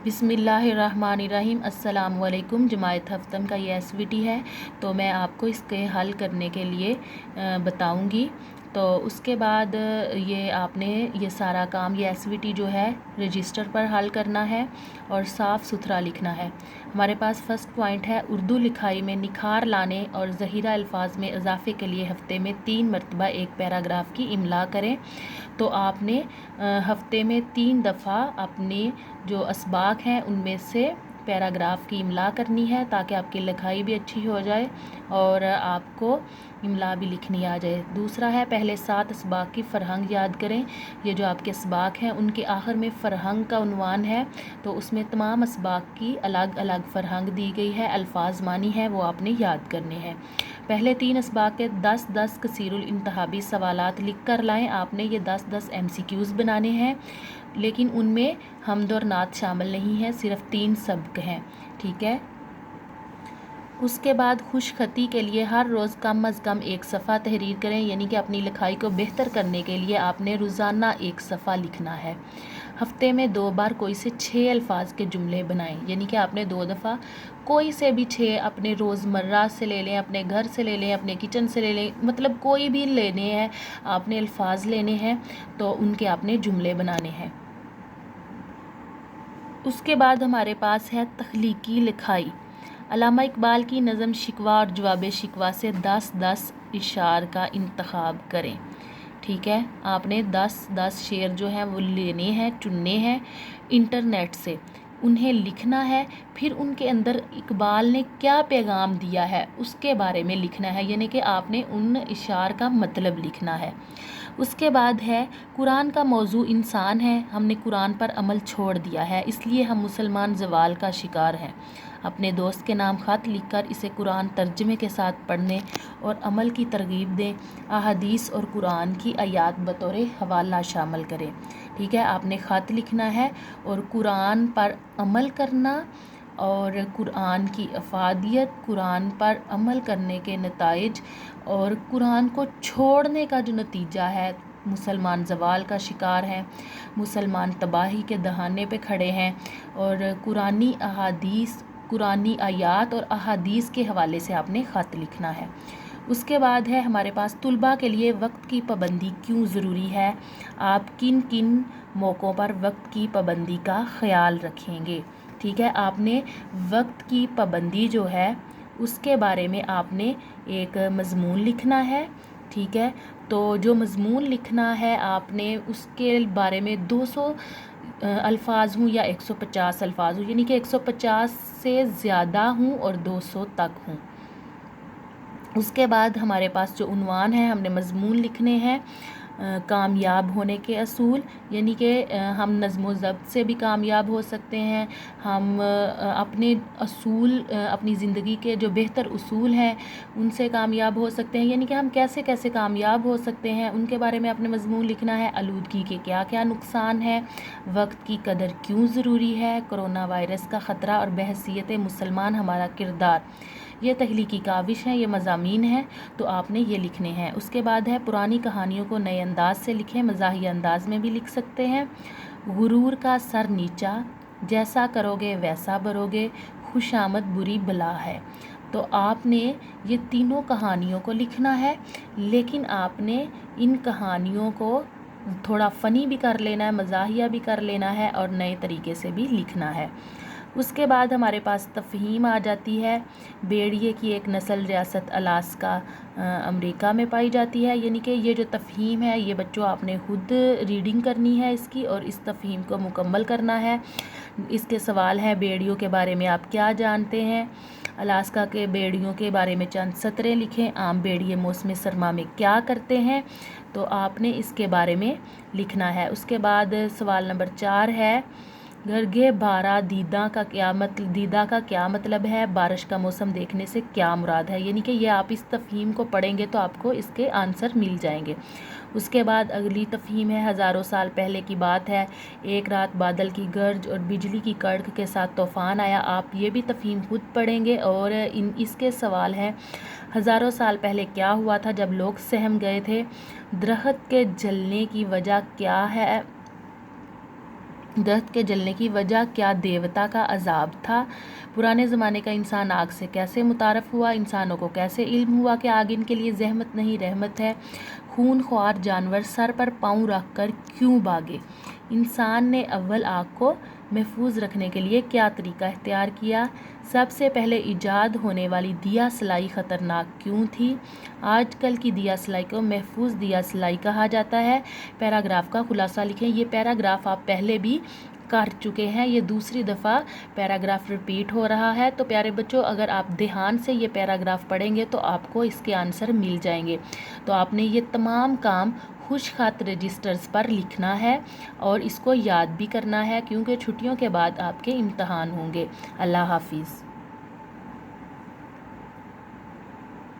बिस्मिल्लाहिर्रहमानिर्रहीम। अस्सलाम वालेकुम। जमायत हफ्तम का ये एसवीटी है, तो मैं आपको इसके हल करने के लिए बताऊंगी। तो उसके बाद ये आपने ये सारा काम, ये एसवीटी जो है रजिस्टर पर हल करना है और साफ़ सुथरा लिखना है। हमारे पास फर्स्ट पॉइंट है, उर्दू लिखाई में निखार लाने और ज़हीरा अल्फाज में इजाफे के लिए हफ्ते में 3 मरतबा एक पैराग्राफ की इमला करें। तो आपने हफ्ते में 3 दफ़ा अपने जो असबाक हैं उनमें से पैराग्राफ की इमला करनी है, ताकि आपकी लिखाई भी अच्छी हो जाए और आपको इमला भी लिखनी आ जाए। दूसरा है, पहले 7 असबाक की फ़रहंग याद करें। ये जो आपके असबाक हैं उनके आखिर में फ़रहंग का उन्वान है, तो उसमें तमाम असबाक की अलग अलग फ़रहंग दी गई है, अल्फाज मानी है, वो आपने याद करने हैं। पहले 3 असबाक के 10-10 कसीरुल इंतहाबी सवालात लिख कर लाएँ। आपने ये 10-10 MCQs बनाने हैं, लेकिन उनमें हम्द और नात शामिल नहीं है, सिर्फ 3 सबक हैं। ठीक है। उसके बाद खुशखती के लिए हर रोज़ कम अज़ कम 1 सफ़ा तहरीर करें, यानी कि अपनी लिखाई को बेहतर करने के लिए आपने रोज़ाना 1 सफ़ा लिखना है। हफ्ते में 2 बार कोई से 6 अल्फाज के जुमले बनाएं, यानी कि आपने 2 दफ़ा कोई से भी 6 अपने रोज़मर्रा से ले लें, अपने घर से ले लें, अपने किचन से ले लें, मतलब कोई भी लेने हैं आपने, अल्फाज लेने हैं तो उनके आपने जुमले बनाने हैं। उसके बाद हमारे पास है तख्लीकी लिखाई। अल्लामा इकबाल की नज़म शिकवा और जवाब शिकवा से 10-10 इशार का इंतखाब करें। ठीक है, आपने 10-10 शेर जो हैं वो लेने हैं, चुनने हैं इंटरनेट से, उन्हें लिखना है। फिर उनके अंदर इकबाल ने क्या पैगाम दिया है उसके बारे में लिखना है, यानी कि आपने उन इशार का मतलब लिखना है। उसके बाद है, कुरान का मौजू इंसान है, हमने कुरान पर अमल छोड़ दिया है, इसलिए हम मुसलमान ज़वाल का शिकार हैं। अपने दोस्त के नाम ख़त लिखकर इसे कुरान तर्जमे के साथ पढ़ने और अमल की तरगीब दें। अहादीस और कुरान की आयात बतौर हवाला शामिल करें। ठीक है, आपने ख़त लिखना है और कुरान पर अमल करना और कुरान की अफादियत, कुरान पर अमल करने के नताइज और कुरान को छोड़ने का जो नतीजा है, मुसलमान ज़वाल का शिकार हैं, मुसलमान तबाही के दहाने पे खड़े हैं। और कुरानी अहादीस, कुरानी आयात और अहादीस के हवाले से आपने ख़त लिखना है। उसके बाद है हमारे पास तुलबा के लिए वक्त की पाबंदी क्यों ज़रूरी है, आप किन किन मौक़ों पर वक्त की पाबंदी का ख़याल रखेंगे। ठीक है, आपने वक्त की पाबंदी जो है उसके बारे में आपने एक मज़मून लिखना है। ठीक है, तो जो मज़मून लिखना है आपने उसके बारे में 200 अल्फाज हूँ या 150 अल्फाज हूँ, यानी कि 150 से ज़्यादा हूँ और 200 तक हूँ। उसके बाद हमारे पास जो उन्वान है, हमने मज़मून लिखने हैं कामयाब होने के असूल, यानी कि हम नज़्म ज़ब्त से भी कामयाब हो सकते हैं, हम अपने असूल, अपनी ज़िंदगी के जो बेहतर उसूल हैं उनसे कामयाब हो सकते हैं, यानी कि हम कैसे कैसे कामयाब हो सकते हैं उनके बारे में अपने मज़मून लिखना है। आलूदगी के क्या क्या नुकसान है, वक्त की कदर क्यों ज़रूरी है, कोरोना वायरस का ख़तरा और बहसीयत मुसलमान हमारा किरदार, ये तख्लीकी काविश हैं, ये मज़ामीन हैं, तो आपने ये लिखने हैं। उसके बाद है, पुरानी कहानियों को नए अंदाज से लिखें, मज़ाहिया अंदाज में भी लिख सकते हैं। गुरूर का सर नीचा, जैसा करोगे वैसा भरोगे, खुशामद बुरी बला है। तो आपने ये तीनों कहानियों को लिखना है, लेकिन आपने इन कहानियों को थोड़ा फ़नी भी कर लेना है, मज़ाहिया भी कर लेना है और नए तरीके से भी लिखना है। उसके बाद हमारे पास तफ़हीम आ जाती है। भेड़िए की एक नस्ल रियासत अलास्का अमेरिका में पाई जाती है, यानी कि ये जो तफ़हीम है ये बच्चों आपने खुद रीडिंग करनी है इसकी और इस तफ़हीम को मुकम्मल करना है। इसके सवाल हैं, भेड़ियों के बारे में आप क्या जानते हैं, अलास्का के भेड़ियों के बारे में चंद सतरें लिखें, आम भेड़िए मौसम सरमा में क्या करते हैं, तो आपने इसके बारे में लिखना है। उसके बाद सवाल नंबर 4 है, गरगे बारा दीदा का क्या मतलब है, बारिश का मौसम देखने से क्या मुराद है, यानी कि ये आप इस तफ़हीम को पढ़ेंगे तो आपको इसके आंसर मिल जाएंगे। उसके बाद अगली तफ़हीम है, हज़ारों साल पहले की बात है, एक रात बादल की गर्ज और बिजली की कड़क के साथ तूफ़ान आया। आप ये भी तफ़हीम खुद पढ़ेंगे और इसके सवाल हैं, हज़ारों साल पहले क्या हुआ था जब लोग सहम गए थे, दरख्त के जलने की वजह क्या है, درخت کے جلنے کی وجہ کیا دیوتا کا عذاب تھا؟ پرانے زمانے کا انسان آگ سے کیسے متعارف ہوا؟ انسانوں کو کیسے علم ہوا کہ آگ ان کے لیے زحمت نہیں رحمت ہے؟ خون خوار جانور سر پر پاؤں رکھ کر کیوں بھاگے؟ انسان نے اول آگ کو محفوظ رکھنے کے لیے کیا طریقہ اختیار کیا؟ سب سے پہلے ایجاد ہونے والی دیا سلائی خطرناک کیوں تھی؟ آج کل کی دیا سلائی کو محفوظ دیا سلائی کہا جاتا ہے۔ پیراگراف کا خلاصہ لکھیں۔ یہ پیراگراف آپ پہلے بھی کر چکے ہیں، یہ دوسری دفعہ پیراگراف ریپیٹ ہو رہا ہے۔ تو پیارے بچوں، اگر آپ دھیان سے یہ پیراگراف پڑھیں گے تو آپ کو اس کے آنسر مل جائیں گے۔ تو آپ نے یہ تمام کام خوش خط رجسٹرز پر لکھنا ہے اور اس کو یاد بھی کرنا ہے، کیونکہ چھٹیوں کے بعد آپ کے امتحان ہوں گے۔ اللہ حافظ۔